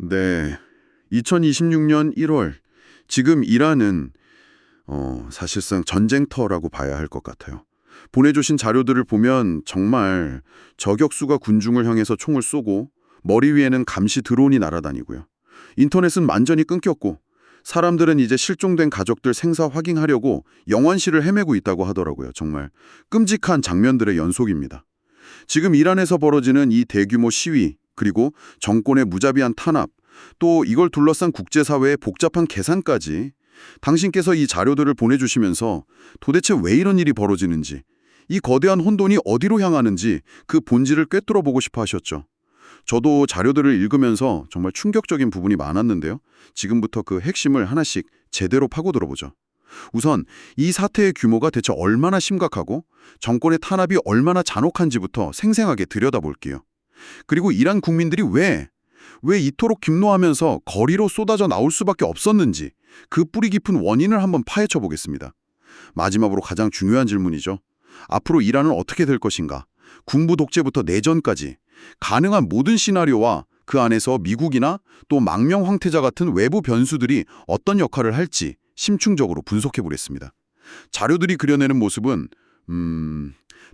네. 2026년 1월, 지금 이란은 사실상 전쟁터라고 봐야 할 것 같아요. 보내주신 자료들을 보면 정말 저격수가 군중을 향해서 총을 쏘고 머리 위에는 감시 드론이 날아다니고요. 인터넷은 완전히 끊겼고 사람들은 이제 실종된 가족들 생사 확인하려고 영원실을 헤매고 있다고 하더라고요. 정말 끔찍한 장면들의 연속입니다. 지금 이란에서 벌어지는 이 대규모 시위, 그리고 정권의 무자비한 탄압, 또 이걸 둘러싼 국제사회의 복잡한 계산까지 당신께서 이 자료들을 보내주시면서 도대체 왜 이런 일이 벌어지는지, 이 거대한 혼돈이 어디로 향하는지 그 본질을 꿰뚫어 보고 싶어 하셨죠. 저도 자료들을 읽으면서 정말 충격적인 부분이 많았는데요. 지금부터 그 핵심을 하나씩 제대로 파고들어보죠. 우선 이 사태의 규모가 대체 얼마나 심각하고 정권의 탄압이 얼마나 잔혹한지부터 생생하게 들여다볼게요. 그리고 이란 국민들이 왜 이토록 김노하면서 거리로 쏟아져 나올 수밖에 없었는지 그 뿌리 깊은 원인을 한번 파헤쳐 보겠습니다. 마지막으로 가장 중요한 질문이죠. 앞으로 이란은 어떻게 될 것인가? 군부 독재부터 내전까지 가능한 모든 시나리오와 그 안에서 미국이나 또 망명 황태자 같은 외부 변수들이 어떤 역할을 할지 심층적으로 분석해 보겠습니다. 자료들이 그려내는 모습은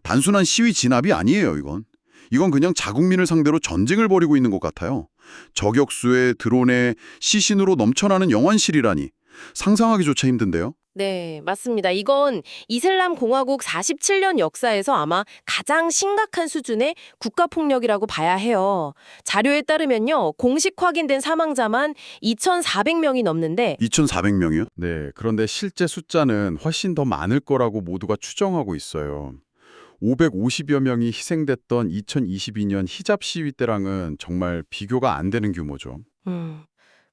단순한 시위 진압이 아니에요, 이건 그냥 자국민을 상대로 전쟁을 벌이고 있는 것 같아요. 저격수에 드론에 시신으로 넘쳐나는 영환실이라니 상상하기조차 힘든데요. 네, 맞습니다. 이건 이슬람 공화국 47년 역사에서 아마 가장 심각한 수준의 국가폭력이라고 봐야 해요. 자료에 따르면요, 공식 확인된 사망자만 2,400명이 넘는데 2,400명이요? 네, 그런데 실제 숫자는 훨씬 더 많을 거라고 모두가 추정하고 있어요. 550여 명이 희생됐던 2022년 히잡 시위 때랑은 정말 비교가 안 되는 규모죠.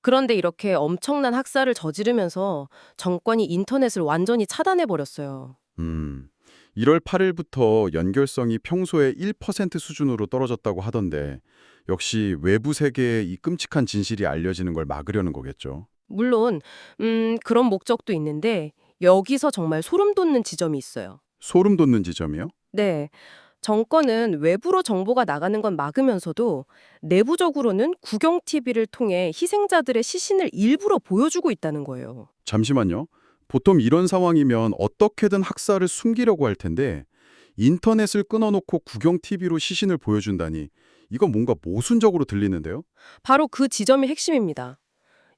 그런데 이렇게 엄청난 학살을 저지르면서 정권이 인터넷을 완전히 차단해버렸어요. 1월 8일부터 연결성이 평소의 1% 수준으로 떨어졌다고 하던데 역시 외부 세계에 이 끔찍한 진실이 알려지는 걸 막으려는 거겠죠. 물론 그런 목적도 있는데 여기서 정말 소름 돋는 지점이 있어요. 소름 돋는 지점이요? 네. 정권은 외부로 정보가 나가는 건 막으면서도 내부적으로는 국영 TV를 통해 희생자들의 시신을 일부러 보여주고 있다는 거예요. 잠시만요. 보통 이런 상황이면 어떻게든 학살을 숨기려고 할 텐데 인터넷을 끊어놓고 국영 TV로 시신을 보여준다니 이건 뭔가 모순적으로 들리는데요? 바로 그 지점이 핵심입니다.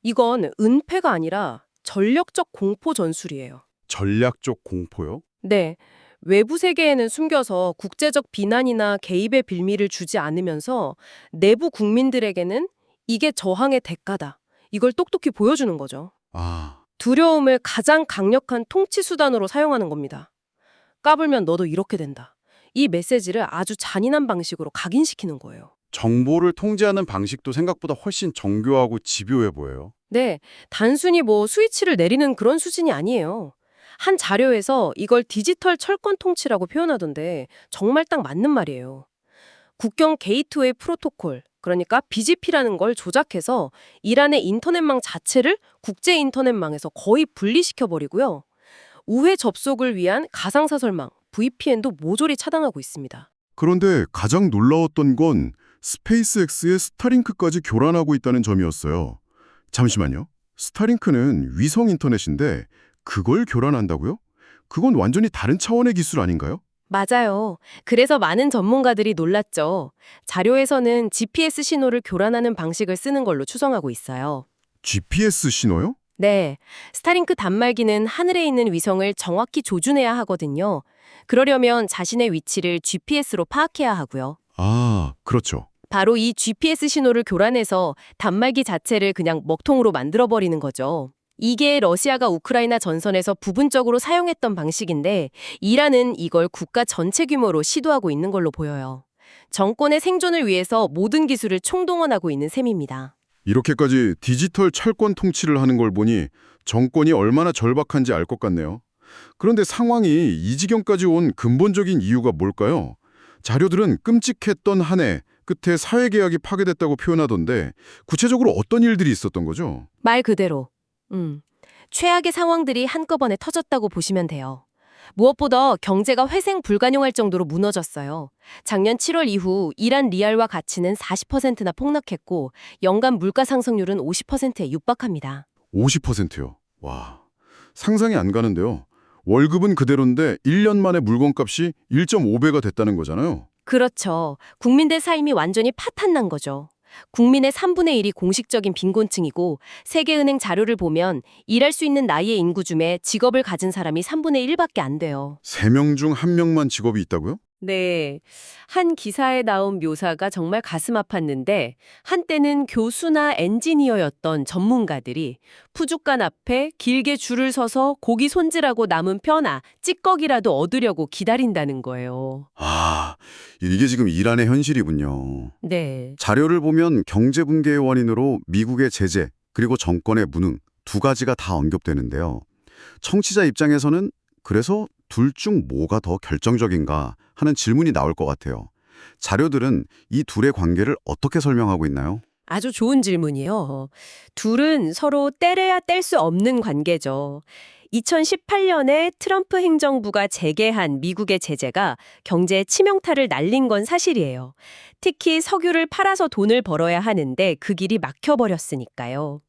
이건 은폐가 아니라 전력적 공포 전술이에요. 전략적 공포요? 네. 외부 세계에는 숨겨서 국제적 비난이나 개입의 빌미를 주지 않으면서 내부 국민들에게는 이게 저항의 대가다. 이걸 똑똑히 보여주는 거죠. 아, 두려움을 가장 강력한 통치 수단으로 사용하는 겁니다. 까불면 너도 이렇게 된다. 이 메시지를 아주 잔인한 방식으로 각인시키는 거예요. 정보를 통제하는 방식도 생각보다 훨씬 정교하고 집요해 보여요. 네, 단순히 스위치를 내리는 그런 수준이 아니에요. 한 자료에서 이걸 디지털 철권 통치라고 표현하던데 정말 딱 맞는 말이에요. 국경 게이트웨이 프로토콜, 그러니까 BGP라는 걸 조작해서 이란의 인터넷망 자체를 국제 인터넷망에서 거의 분리시켜버리고요. 우회 접속을 위한 가상사설망, VPN도 모조리 차단하고 있습니다. 그런데 가장 놀라웠던 건 스페이스X의 스타링크까지 교란하고 있다는 점이었어요. 잠시만요. 스타링크는 위성 인터넷인데 그걸 교란한다고요? 그건 완전히 다른 차원의 기술 아닌가요? 맞아요. 그래서 많은 전문가들이 놀랐죠. 자료에서는 GPS 신호를 교란하는 방식을 쓰는 걸로 추정하고 있어요. GPS 신호요? 네, 스타링크 단말기는 하늘에 있는 위성을 정확히 조준해야 하거든요. 그러려면 자신의 위치를 GPS로 파악해야 하고요. 아, 그렇죠. 바로 이 GPS 신호를 교란해서 단말기 자체를 그냥 먹통으로 만들어버리는 거죠. 이게 러시아가 우크라이나 전선에서 부분적으로 사용했던 방식인데 이란은 이걸 국가 전체 규모로 시도하고 있는 걸로 보여요. 정권의 생존을 위해서 모든 기술을 총동원하고 있는 셈입니다. 이렇게까지 디지털 철권 통치를 하는 걸 보니 정권이 얼마나 절박한지 알 것 같네요. 그런데 상황이 이 지경까지 온 근본적인 이유가 뭘까요? 자료들은 끔찍했던 한 해 끝에 사회계약이 파괴됐다고 표현하던데 구체적으로 어떤 일들이 있었던 거죠? 말 그대로 최악의 상황들이 한꺼번에 터졌다고 보시면 돼요. 무엇보다 경제가 회생 불가능할 정도로 무너졌어요. 작년 7월 이후 이란 리알화 가치는 40%나 폭락했고 연간 물가 상승률은 50%에 육박합니다. 50%요. 와, 상상이 안 가는데요. 월급은 그대로인데 1년 만에 물건값이 1.5배가 됐다는 거잖아요. 그렇죠. 국민들 삶이 완전히 파탄난 거죠. 국민의 3분의 1이 공식적인 빈곤층이고 세계은행 자료를 보면 일할 수 있는 나이의 인구 중에 직업을 가진 사람이 3분의 1밖에 안 돼요. 3명 중 1명만 직업이 있다고요? 네. 한 기사에 나온 묘사가 정말 가슴 아팠는데 한때는 교수나 엔지니어였던 전문가들이 푸주간 앞에 길게 줄을 서서 고기 손질하고 남은 뼈나 찌꺼기라도 얻으려고 기다린다는 거예요. 아, 이게 지금 이란의 현실이군요. 네. 자료를 보면 경제 붕괴의 원인으로 미국의 제재 그리고 정권의 무능 두 가지가 다 언급되는데요. 청취자 입장에서는 그래서 둘 중 뭐가 더 결정적인가 하는 질문이 나올 것 같아요. 자료들은 이 둘의 관계를 어떻게 설명하고 있나요? 아주 좋은 질문이요. 둘은 서로 떼려야 뗄 수 없는 관계죠. 2018년에 트럼프 행정부가 재개한 미국의 제재가 경제에 치명타를 날린 건 사실이에요. 특히 석유를 팔아서 돈을 벌어야 하는데 그 길이 막혀버렸으니까요.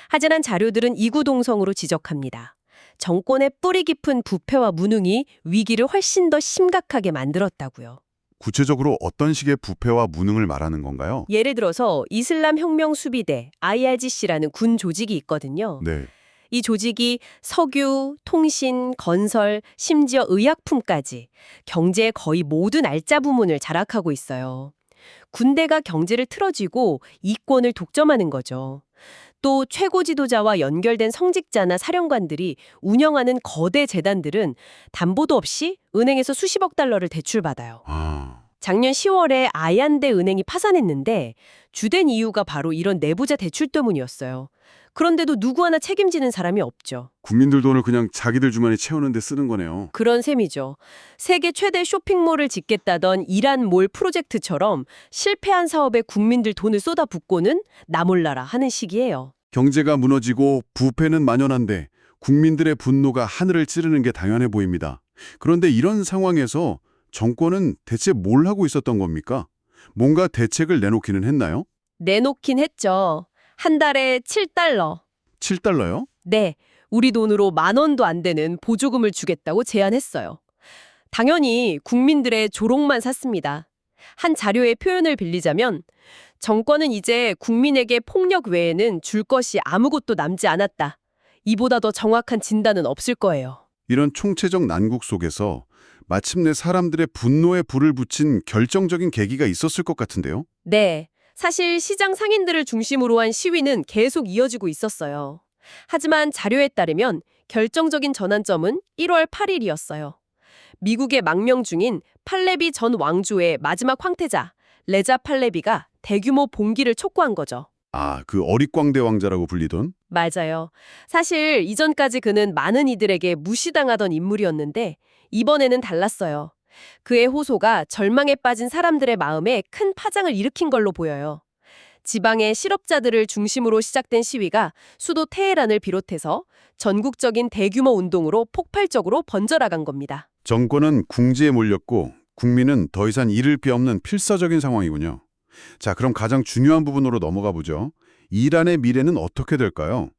하지만 자료들은 이구동성으로 지적합니다. 정권의 뿌리 깊은 부패와 무능이 위기를 훨씬 더 심각하게 만들었다고요. 구체적으로 어떤 식의 부패와 무능을 말하는 건가요? 예를 들어서 이슬람 혁명 수비대 IRGC라는 군 조직이 있거든요. 네. 이 조직이 석유, 통신, 건설, 심지어 의약품까지 경제의 거의 모든 알짜 부문을 장악하고 있어요. 군대가 경제를 틀어쥐고 이권을 독점하는 거죠. 또 최고 지도자와 연결된 성직자나 사령관들이 운영하는 거대 재단들은 담보도 없이 은행에서 수십억 달러를 대출받아요. 아, 작년 10월에 아얀데 은행이 파산했는데 주된 이유가 바로 이런 내부자 대출 때문이었어요. 그런데도 누구 하나 책임지는 사람이 없죠. 국민들 돈을 그냥 자기들 주머니 채우는 데 쓰는 거네요. 그런 셈이죠. 세계 최대 쇼핑몰을 짓겠다던 이란 몰 프로젝트처럼 실패한 사업에 국민들 돈을 쏟아붓고는 나 몰라라 하는 식이에요. 경제가 무너지고 부패는 만연한데 국민들의 분노가 하늘을 찌르는 게 당연해 보입니다. 그런데 이런 상황에서 정권은 대체 뭘 하고 있었던 겁니까? 뭔가 대책을 내놓기는 했나요? 내놓긴 했죠. 한 달에 7달러. 7달러요? 네, 우리 돈으로 10,000원도 안 되는 보조금을 주겠다고 제안했어요. 당연히 국민들의 조롱만 샀습니다. 한 자료의 표현을 빌리자면 정권은 이제 국민에게 폭력 외에는 줄 것이 아무것도 남지 않았다. 이보다 더 정확한 진단은 없을 거예요. 이런 총체적 난국 속에서 마침내 사람들의 분노에 불을 붙인 결정적인 계기가 있었을 것 같은데요. 네, 사실 시장 상인들을 중심으로 한 시위는 계속 이어지고 있었어요. 하지만 자료에 따르면 결정적인 전환점은 1월 8일이었어요. 미국의 망명 중인 팔레비 전 왕조의 마지막 황태자 레자 팔레비가 대규모 봉기를 촉구한 거죠. 아, 그 어릿광대 왕자라고 불리던? 맞아요. 사실 이전까지 그는 많은 이들에게 무시당하던 인물이었는데 이번에는 달랐어요. 그의 호소가 절망에 빠진 사람들의 마음에 큰 파장을 일으킨 걸로 보여요. 지방의 실업자들을 중심으로 시작된 시위가 수도 테헤란을 비롯해서 전국적인 대규모 운동으로 폭발적으로 번져나간 겁니다. 정권은 궁지에 몰렸고 국민은 더 이상 잃을 게 없는 필사적인 상황이군요. 자, 그럼 가장 중요한 부분으로 넘어가 보죠. 이란의 미래는 어떻게 될까요?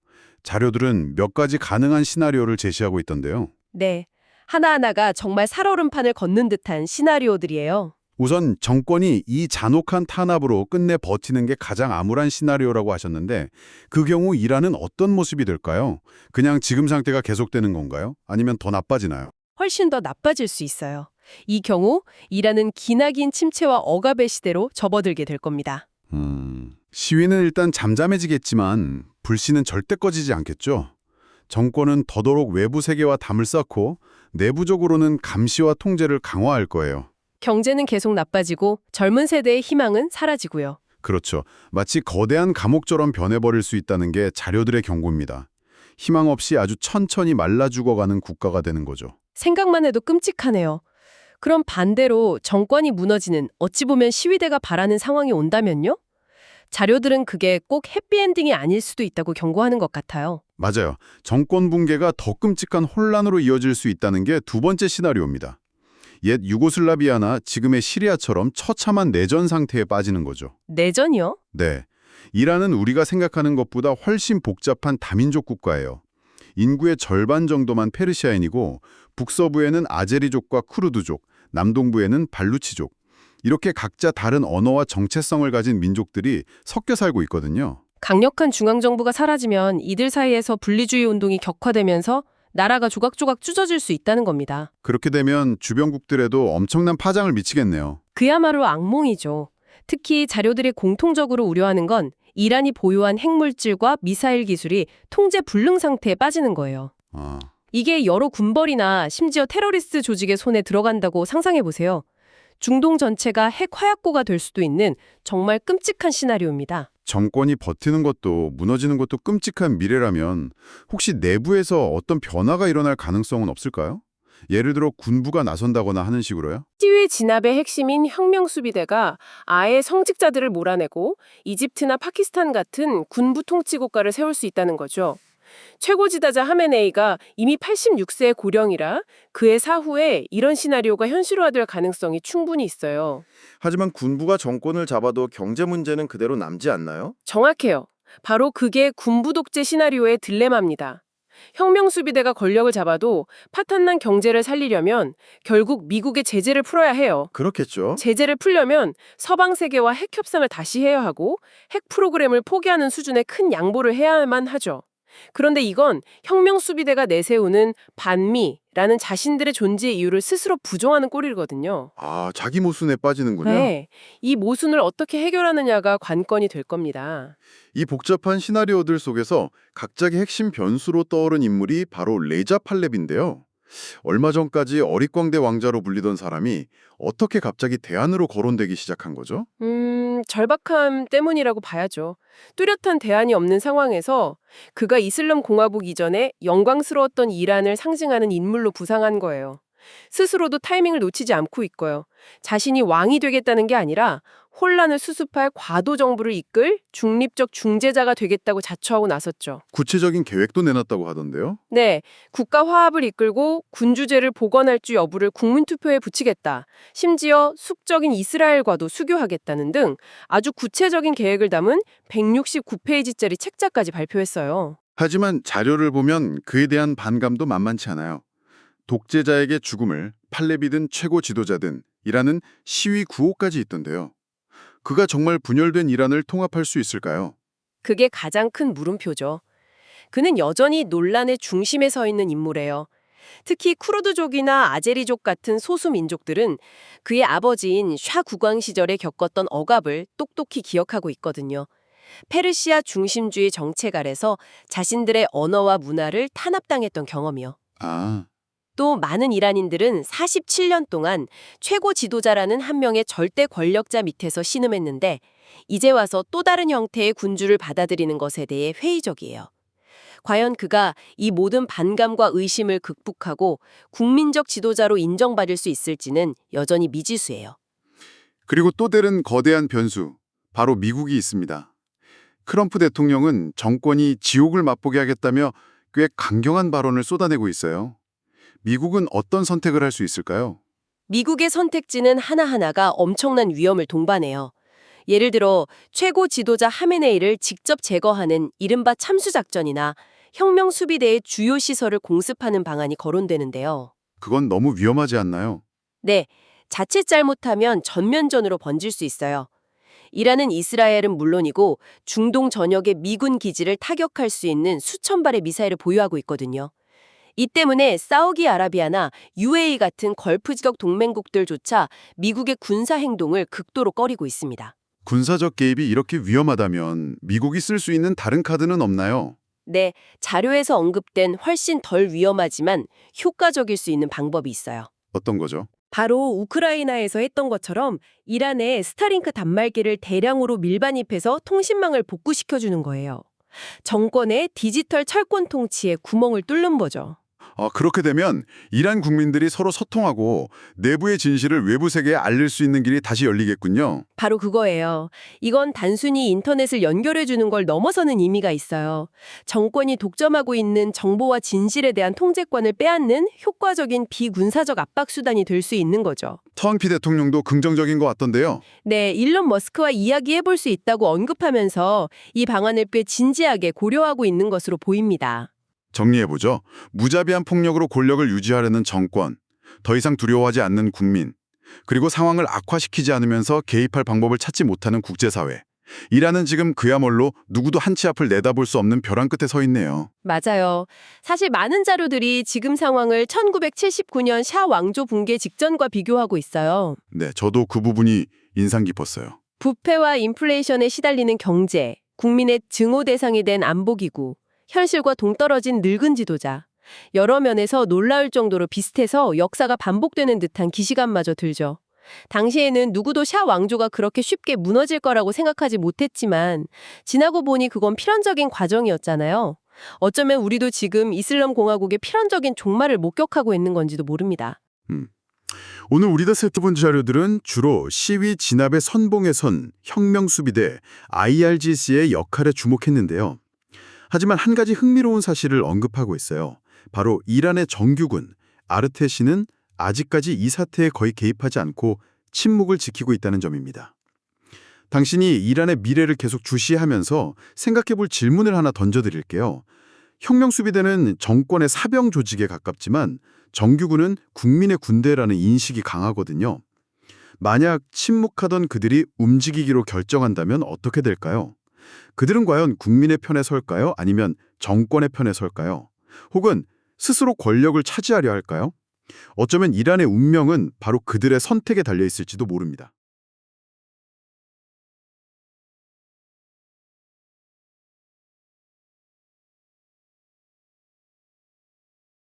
자료들은 몇 가지 가능한 시나리오를 제시하고 있던데요. 네, 하나하나가 정말 살얼음판을 걷는 듯한 시나리오들이에요. 우선 정권이 이 잔혹한 탄압으로 끝내 버티는 게 가장 암울한 시나리오라고 하셨는데 그 경우 이란은 어떤 모습이 될까요? 그냥 지금 상태가 계속되는 건가요? 아니면 더 나빠지나요? 훨씬 더 나빠질 수 있어요. 이 경우 이란은 기나긴 침체와 억압의 시대로 접어들게 될 겁니다. 시위는 일단 잠잠해지겠지만 불씨는 절대 꺼지지 않겠죠? 정권은 더더욱 외부 세계와 담을 쌓고 내부적으로는 감시와 통제를 강화할 거예요. 경제는 계속 나빠지고 젊은 세대의 희망은 사라지고요. 그렇죠. 마치 거대한 감옥처럼 변해버릴 수 있다는 게 자료들의 경고입니다. 희망 없이 아주 천천히 말라 죽어가는 국가가 되는 거죠. 생각만 해도 끔찍하네요. 그럼 반대로 정권이 무너지는 어찌 보면 시위대가 바라는 상황이 온다면요? 자료들은 그게 꼭 해피엔딩이 아닐 수도 있다고 경고하는 것 같아요. 맞아요. 정권 붕괴가 더 끔찍한 혼란으로 이어질 수 있다는 게 두 번째 시나리오입니다. 옛 유고슬라비아나 지금의 시리아처럼 처참한 내전 상태에 빠지는 거죠. 내전이요? 네. 이란은 우리가 생각하는 것보다 훨씬 복잡한 다민족 국가예요. 인구의 절반 정도만 페르시아인이고 북서부에는 아제리족과 쿠르드족, 남동부에는 발루치족, 이렇게 각자 다른 언어와 정체성을 가진 민족들이 섞여 살고 있거든요. 강력한 중앙정부가 사라지면 이들 사이에서 분리주의 운동이 격화되면서 나라가 조각조각 찢어질 수 있다는 겁니다. 그렇게 되면 주변국들에도 엄청난 파장을 미치겠네요. 그야말로 악몽이죠. 특히 자료들이 공통적으로 우려하는 건 이란이 보유한 핵물질과 미사일 기술이 통제 불능 상태에 빠지는 거예요. 아, 이게 여러 군벌이나 심지어 테러리스트 조직의 손에 들어간다고 상상해 보세요. 중동 전체가 핵 화약고가 될 수도 있는 정말 끔찍한 시나리오입니다. 정권이 버티는 것도 무너지는 것도 끔찍한 미래라면 혹시 내부에서 어떤 변화가 일어날 가능성은 없을까요? 예를 들어 군부가 나선다거나 하는 식으로요? 시위 진압의 핵심인 혁명수비대가 아예 성직자들을 몰아내고 이집트나 파키스탄 같은 군부 통치 국가를 세울 수 있다는 거죠. 최고 지도자 하메네이가 이미 86세의 고령이라 그의 사후에 이런 시나리오가 현실화될 가능성이 충분히 있어요. 하지만 군부가 정권을 잡아도 경제 문제는 그대로 남지 않나요? 정확해요. 바로 그게 군부 독재 시나리오의 딜레마입니다. 혁명수비대가 권력을 잡아도 파탄난 경제를 살리려면 결국 미국의 제재를 풀어야 해요. 그렇겠죠. 제재를 풀려면 서방 세계와 핵 협상을 다시 해야 하고 핵 프로그램을 포기하는 수준의 큰 양보를 해야만 하죠. 그런데 이건 혁명수비대가 내세우는 반미라는 자신들의 존재 이유를 스스로 부정하는 꼴이거든요. 아, 자기 모순에 빠지는군요. 네, 이 모순을 어떻게 해결하느냐가 관건이 될 겁니다. 이 복잡한 시나리오들 속에서 각자의 핵심 변수로 떠오른 인물이 바로 레자 팔레비인데요. 얼마 전까지 어릿광대 왕자로 불리던 사람이 어떻게 갑자기 대안으로 거론되기 시작한 거죠? 절박함 때문이라고 봐야죠. 뚜렷한 대안이 없는 상황에서 그가 이슬람 공화국 이전에 영광스러웠던 이란을 상징하는 인물로 부상한 거예요. 스스로도 타이밍을 놓치지 않고 있고요. 자신이 왕이 되겠다는 게 아니라 혼란을 수습할 과도 정부를 이끌 중립적 중재자가 되겠다고 자처하고 나섰죠. 구체적인 계획도 내놨다고 하던데요. 네, 국가 화합을 이끌고 군주제를 복원할지 여부를 국민투표에 붙이겠다. 심지어 숙적인 이스라엘과도 수교하겠다는 등 아주 구체적인 계획을 담은 169페이지짜리 책자까지 발표했어요. 하지만 자료를 보면 그에 대한 반감도 만만치 않아요. 독재자에게 죽음을 팔레비든 최고 지도자든 이라는 시위 구호까지 있던데요. 그가 정말 분열된 이란을 통합할 수 있을까요? 그게 가장 큰 물음표죠. 그는 여전히 논란의 중심에 서 있는 인물이에요. 특히 쿠르드족이나 아제리족 같은 소수 민족들은 그의 아버지인 샤 국왕 시절에 겪었던 억압을 똑똑히 기억하고 있거든요. 페르시아 중심주의 정책 아래서 자신들의 언어와 문화를 탄압당했던 경험이요. 아, 또 많은 이란인들은 47년 동안 최고 지도자라는 한 명의 절대 권력자 밑에서 신음했는데 이제 와서 또 다른 형태의 군주를 받아들이는 것에 대해 회의적이에요. 과연 그가 이 모든 반감과 의심을 극복하고 국민적 지도자로 인정받을 수 있을지는 여전히 미지수예요. 그리고 또 다른 거대한 변수, 바로 미국이 있습니다. 트럼프 대통령은 정권이 지옥을 맛보게 하겠다며 꽤 강경한 발언을 쏟아내고 있어요. 미국은 어떤 선택을 할 수 있을까요? 미국의 선택지는 하나하나가 엄청난 위험을 동반해요. 예를 들어 최고 지도자 하메네이를 직접 제거하는 이른바 참수작전이나 혁명수비대의 주요 시설을 공습하는 방안이 거론되는데요. 그건 너무 위험하지 않나요? 네, 자칫 잘못하면 전면전으로 번질 수 있어요. 이란은 이스라엘은 물론이고 중동 전역의 미군 기지를 타격할 수 있는 수천 발의 미사일을 보유하고 있거든요. 이 때문에 사우디아라비아나 UAE 같은 걸프 지역 동맹국들조차 미국의 군사 행동을 극도로 꺼리고 있습니다. 군사적 개입이 이렇게 위험하다면 미국이 쓸 수 있는 다른 카드는 없나요? 네, 자료에서 언급된 훨씬 덜 위험하지만 효과적일 수 있는 방법이 있어요. 어떤 거죠? 바로 우크라이나에서 했던 것처럼 이란에 스타링크 단말기를 대량으로 밀반입해서 통신망을 복구시켜주는 거예요. 정권의 디지털 철권 통치에 구멍을 뚫는 거죠. 그렇게 되면 이란 국민들이 서로 소통하고 내부의 진실을 외부 세계에 알릴 수 있는 길이 다시 열리겠군요. 바로 그거예요. 이건 단순히 인터넷을 연결해 주는 걸 넘어서는 의미가 있어요. 정권이 독점하고 있는 정보와 진실에 대한 통제권을 빼앗는 효과적인 비군사적 압박 수단이 될 수 있는 거죠. 트럼프 대통령도 긍정적인 것 같던데요. 네, 일론 머스크와 이야기해 볼 수 있다고 언급하면서 이 방안을 꽤 진지하게 고려하고 있는 것으로 보입니다. 정리해보죠. 무자비한 폭력으로 권력을 유지하려는 정권, 더 이상 두려워하지 않는 국민, 그리고 상황을 악화시키지 않으면서 개입할 방법을 찾지 못하는 국제사회. 이란은 지금 그야말로 누구도 한 치 앞을 내다볼 수 없는 벼랑 끝에 서 있네요. 맞아요. 사실 많은 자료들이 지금 상황을 1979년 샤 왕조 붕괴 직전과 비교하고 있어요. 네, 저도 그 부분이 인상 깊었어요. 부패와 인플레이션에 시달리는 경제, 국민의 증오 대상이 된 안보기구, 현실과 동떨어진 늙은 지도자. 여러 면에서 놀라울 정도로 비슷해서 역사가 반복되는 듯한 기시감마저 들죠. 당시에는 누구도 샤 왕조가 그렇게 쉽게 무너질 거라고 생각하지 못했지만 지나고 보니 그건 필연적인 과정이었잖아요. 어쩌면 우리도 지금 이슬람 공화국의 필연적인 종말을 목격하고 있는 건지도 모릅니다. 오늘 우리가 살펴본 자료들은 주로 시위 진압의 선봉에 선 혁명수비대 IRGC의 역할에 주목했는데요. 하지만 한 가지 흥미로운 사실을 언급하고 있어요. 바로 이란의 정규군 아르테시는 아직까지 이 사태에 거의 개입하지 않고 침묵을 지키고 있다는 점입니다. 당신이 이란의 미래를 계속 주시하면서 생각해볼 질문을 하나 던져드릴게요. 혁명수비대는 정권의 사병 조직에 가깝지만 정규군은 국민의 군대라는 인식이 강하거든요. 만약 침묵하던 그들이 움직이기로 결정한다면 어떻게 될까요? 그들은 과연 국민의 편에 설까요? 아니면 정권의 편에 설까요? 혹은 스스로 권력을 차지하려 할까요? 어쩌면 이란의 운명은 바로 그들의 선택에 달려 있을지도 모릅니다.